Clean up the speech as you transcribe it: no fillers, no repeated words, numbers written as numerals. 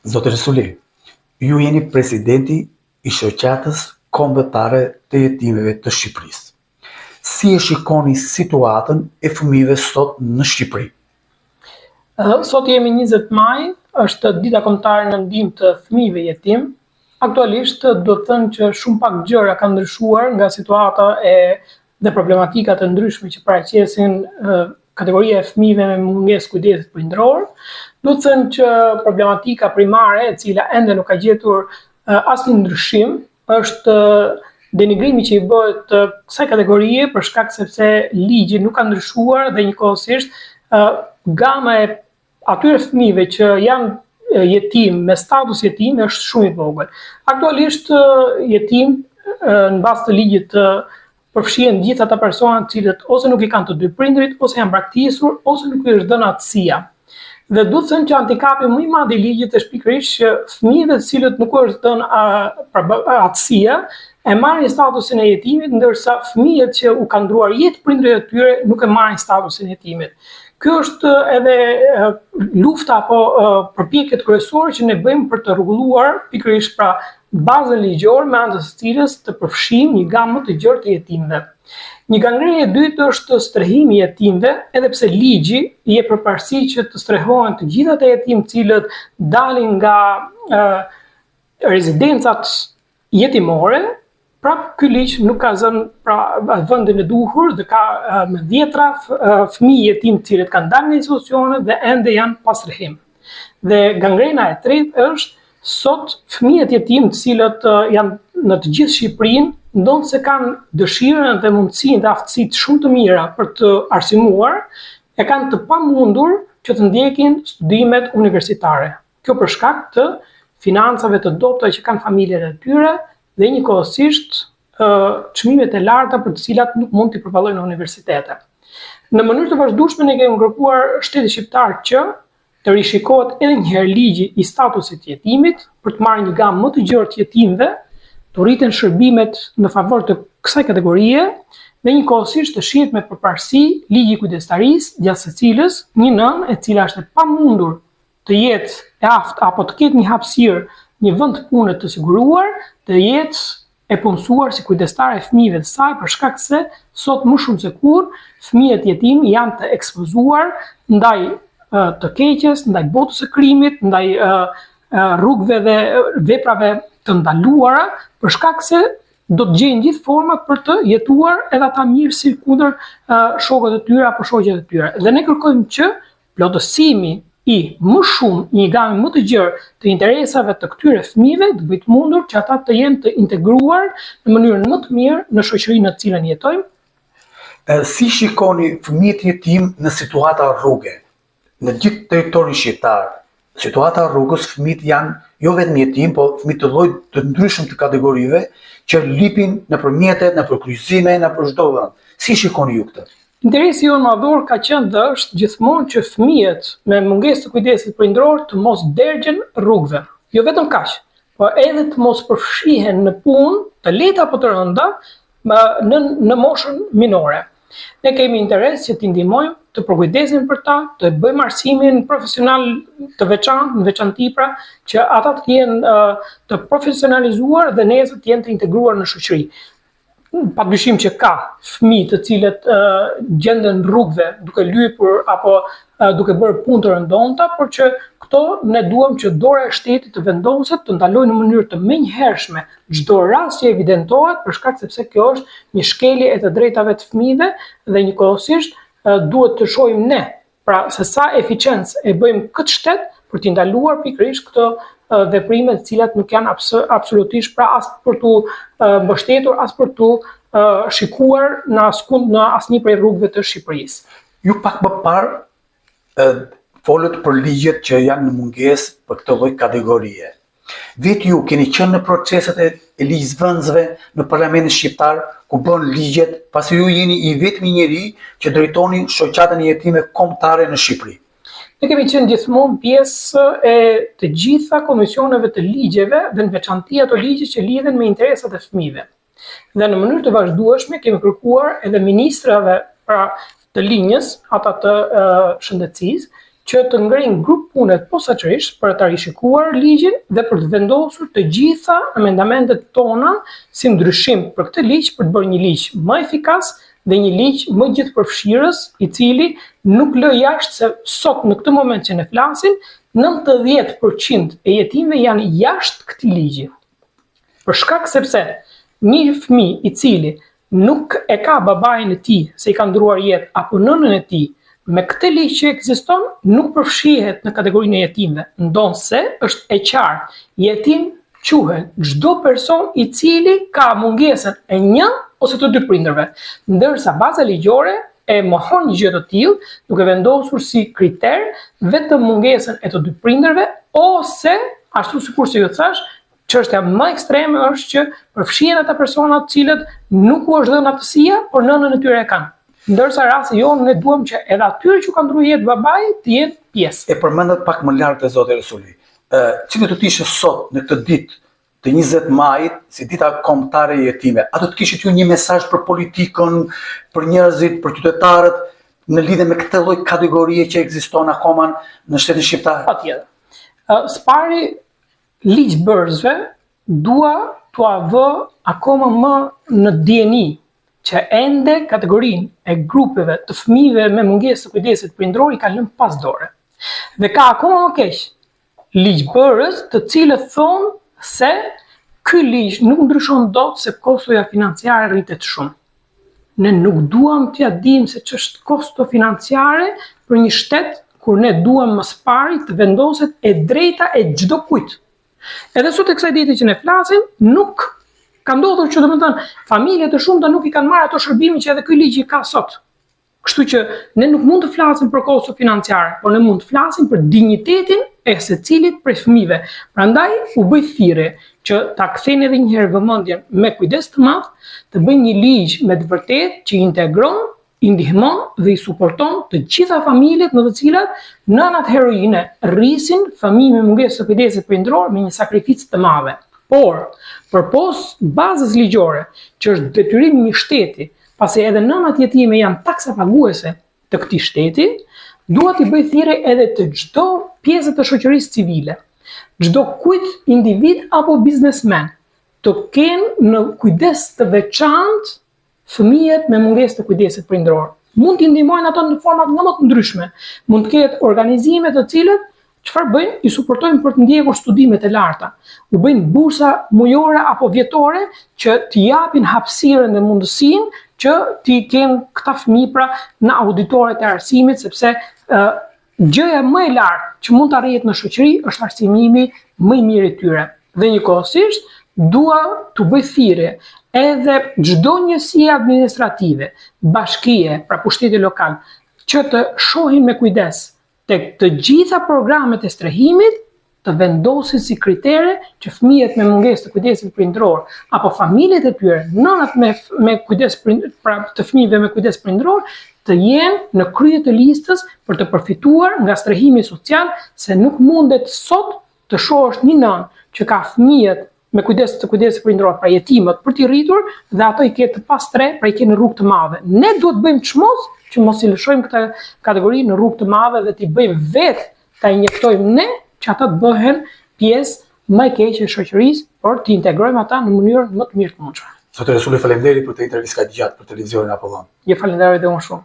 Zotëri Suli, ju jeni presidenti i shoqatës kombëtare të jetimeve të Shqipërisë. Si e shikoni situatën e fëmijëve sot në Shqipëri? Sot jemi 20 maj, është dita kombëtare në ndihmë të fëmijëve jetim. Aktualisht do të thënë që shumë pak gjëra kanë ndryshuar nga situata dhe problematika të ndryshme që paraqesin kategoria e fëmijëve me mungesë kujdesit prindëror. Do të thënë që problematika primare, e cila ende nuk ka gjetur asnjë ndryshim, është denigrimi që i bëhet kësaj kategorie për shkak sepse ligji nuk ka ndryshuar dhe njëkohësisht gama e atyre fëmijëve që janë jetim me status jetim është shumë i vogël. Aktualisht jetim në bazë të ligjit përfshihen gjithë ata persona të cilët ose nuk i kanë të dy prindrit, ose janë braktisur, ose nuk i është dhënë atësia. Dhe duhet thënë që handikapi më i madh i ligjit është pikërisht që fëmijëve të cilët nuk është dhënë atësia e marrin statusin e jetimit, ndërsa fëmijët që u kanë ndruar jetë prindërit e tyre nuk e marrin statusin e jetimit. Kjo është edhe lufta apo përpjekjet kryesore që ne bëjmë për të rregulluar pikërisht pra bazën ligjore me anë të cilës të përfshijmë një gamë më të gjerë të jetimëve. Një gangrenë e dytë është strehimi i jetimëve, edhe pse ligji i jep përparësi që të strehohen të gjithë ata jetim të cilët dalin nga rezidencat jetimore. Pra ky ligj nuk ka zënë vendin e duhur dhe ka me dhjetra fëmijë jetim të cilët kanë dalë nga institucionet dhe ende janë pa strehim. Dhe gangrena e tretë është sot fëmijët jetim të cilët janë në të gjithë Shqipërinë, ndonse kanë dëshirën dhe mundësinë dhe aftësitë shumë të mira për të arsimuar, e kanë të pamundur që të ndjekin studimet universitare. Kjo për shkak të financave të dobta që kanë familjet e tyre dhe njëkohësisht çmimet e larta për të cilat nuk mund t'i përballojnë në universitete. Në mënyrë të vazhdueshme ne kemi kërkuar shtetit shqiptar që të rishikohet edhe një herë ligji i statusit të jetimit për të marrë një gamë më të gjerë të jetimëve, të rriten shërbimet në favor të kësaj kategorie dhe njëkohësisht të shihet me përparësi ligji i kujdestarisë, gjatë së cilës një nënë e cila është e pamundur të jetë e aftë apo të ketë një hapësirë një vend pune të siguruar, të jetë e punësuar si kujdestare e fëmijëve të saj për shkak se sot më shumë se kurrë fëmijët jetim janë të ekspozuar ndaj të keqes, ndaj botës së krimit, ndaj rrugëve dhe veprave të ndaluara për shkak se do të gjejnë gjithë format për të jetuar edhe ata mirë si kundër shokët e tyre apo shoqet e tyre. Dhe ne kërkojmë që plotësimi i më shumë një gamë më të gjerë të interesave të këtyre fëmijëve të bëjë mundur që ata të jenë të integruar në mënyrën më të mirë në shoqërinë në të cilën jetojmë. Si shikoni fëmijët jetim në situata rruge? Në gjithë territorin shqiptar, situata rrugës, fëmijët janë jo vetëm jetim, po fëmijë të lloj të ndryshëm të kategorive që lipin nëpër mjetet, nëpër kryqëzime, nëpër çdo vend. Si shikoni ju këtë? Interesi jonë madhor ka qenë dhe është gjithmonë që fëmijët me mungesë të kujdesit prindëror të mos dergjen rrugëve. Jo vetëm kaq, por edhe të mos përfshihen në punë të lehta apo të rënda në moshën minore. Ne kemi interes që t'i ndihmojmë të përkujdesim për ta, të bëjmë arsimin profesional të veçantë, në veçanti pra, që ata të jenë të profesionalizuar dhe nesër të jenë të integruar në shoqëri. Padyshim që ka fëmijë të cilët gjenden rrugëve duke lypur apo duke bërë punë të rëndonta, por që këto ne duam që dora e shtetit të vendoset të ndalojë në mënyrë të menjëhershme çdo rast që evidentohet për shkak sepse kjo është një shkelje e të drejtave të fëmijëve dhe njëkohësisht duhet të shohim ne pra se sa eficiencë e bëjmë këtë shtet për t'i ndaluar pikërisht këto veprime të cilat nuk janë absolutisht pra as për tu mbështetur, as për tu shikuar në asnjë prej rrugëve të Shqipërisë. Ju pak më parë folët për ligjet që janë në mungesë për këtë lloj kategorie. Vetë ju keni qenë në proceset e ligjvënësve në Parlamentin Shqiptar ku bën ligjet, pasi ju jeni i vetmi njeri që drejtoni shoqatën e jetimeve kombëtare në Shqipëri. Ne kemi qenë gjithmonë pjesë e të gjitha komisioneve të ligjeve dhe në veçanti ato ligje që lidhen me interesat e fëmijëve. Dhe në mënyrë të vazhdueshme kemi kërkuar edhe ministrave pra të linjës, ata të shëndetësisë, që të ngrenë grup pune posaçërisht për të rishikuar ligjin dhe për të vendosur të gjitha amendamentet tona si ndryshim për këtë ligj për të bërë një ligj më efikas dhe një ligj më gjithëpërfshirës, i cili nuk lë jashtë se sot në këtë moment që ne flasim, 90% e jetimëve janë jashtë këtij ligji. Për shkak sepse një fëmijë i cili nuk e ka babain e tij se i ka ndruar jetë apo nënën e tij, me këtë ligj që ekziston nuk përfshihet në kategorinë e jetimëve, ndonse është e qartë, jetim quhet çdo person i cili ka mungesën e një ose të dy prindërve, ndërsa baza ligjore e mohon një gjë të tillë, duke vendosur si kriter vetëm mungesën e të dy prindërve ose, ashtu sikur që ju thash, çështja më ekstreme është që përfshihen ata persona të cilët nuk u është dhënë aftësia, por nënën e tyre e kanë. Ndërsa rasti jonë ne duam që edhe atyre që kanë ndruar jetë babai të jenë pjesë. E përmendet pak më lart te zoti Resuli. Cili do të ishte sot në këtë ditë të 20 majit, si dita kombëtare e jetimëve, a do të kishit ju një mesazh për politikën, për njerëzit, për qytetarët në lidhje me këtë lloj kategorie që ekziston akoma në shtetin shqiptar? Patjetër. Spari ligjbërësve dua t'ua vë akoma më në dieni që ende kategorinë e grupeve të fëmijëve me mungesë të kujdesit prindror i kanë lënë pas dore. Dhe ka akoma më keq ligjbërës të cilët thonë se ky ligj nuk ndryshon dot se kostoja financiare rritet shumë. Ne nuk duam t'ia dim se ç'është kosto financiare për një shtet kur ne duam më së pari të vendoset e drejta e çdo kujt. Edhe sot e kësaj dite që ne flasim, nuk ka ndodhur që domethënë familje të shumta nuk i kanë marrë ato shërbime që edhe ky ligj i ka sot. Kështu që ne nuk mund të flasim për kosto financiare, por ne mund të flasim për dinjitetin e secilit prej fëmijëve. Prandaj u bëj thirrje që ta kthejnë edhe një herë vëmendjen me kujdes të madh, të bëjnë një ligj me të vërtetë që integron, i ndihmon dhe i suporton të gjitha familjet në të cilat nënat heroine rrisin fëmijë me mungesë të kujdesit prindror me një sakrificë të madhe. Por, përpos bazës ligjore, që është detyrimi i një shteti, pasi edhe nënat jetime janë taksa paguese të këtij shteti, dua t'i bëj thirrje edhe të çdo pjesë të shoqërisë civile, çdo kujt individ apo biznesmen, të kenë në kujdes të veçantë fëmijët me mungesë të kujdesit prindror. Mund t'i ndihmojnë ato në forma më të ndryshme. Mund të ketë organizime të cilët çfarë bëjnë? I suportojnë për të ndjekur studimet e larta. U bëjnë bursa mujore apo vjetore që t'i japin hapësirën dhe mundësinë që t'i kenë këta fëmijë pra në auditoret e arsimit, sepse gjëja më e lartë që mund të arrihet në shoqëri është arsimimi më i mirë i tyre. Dhe njëkohësisht dua t'u bëj thirrje edhe çdo njësi administrative, bashkie, pra pushteti lokal, që të shohin me kujdes tek të gjitha programet e strehimit të vendosin si kritere që fëmijët me mungesë të kujdesit prindror apo familjet e tyre, nënat me kujdes pra të fëmijëve me kujdes prindror, të jenë në krye të listës për të përfituar nga strehimi social, se nuk mundet sot të shohësh një nënë që ka fëmijët me kujdes prindror, pra jetimët për t'i rritur dhe ato i ketë të pastre, pra i ketë në rrugë të madhe. Ne duhet bëjmë çmos që mos i lëshojmë këtë kategori në rrugë të madhe dhe t'i bëjmë vetë ta injektojmë ne që ata të bëhen pjesë më e keqe e shoqërisë, por t'i integrojmë ata në mënyrë më të mirë të mundshme. Zotë Resuli, faleminderit për të intervistë kaq gjatë për televizionin Apollon. Je falenderoj edhe unë shumë.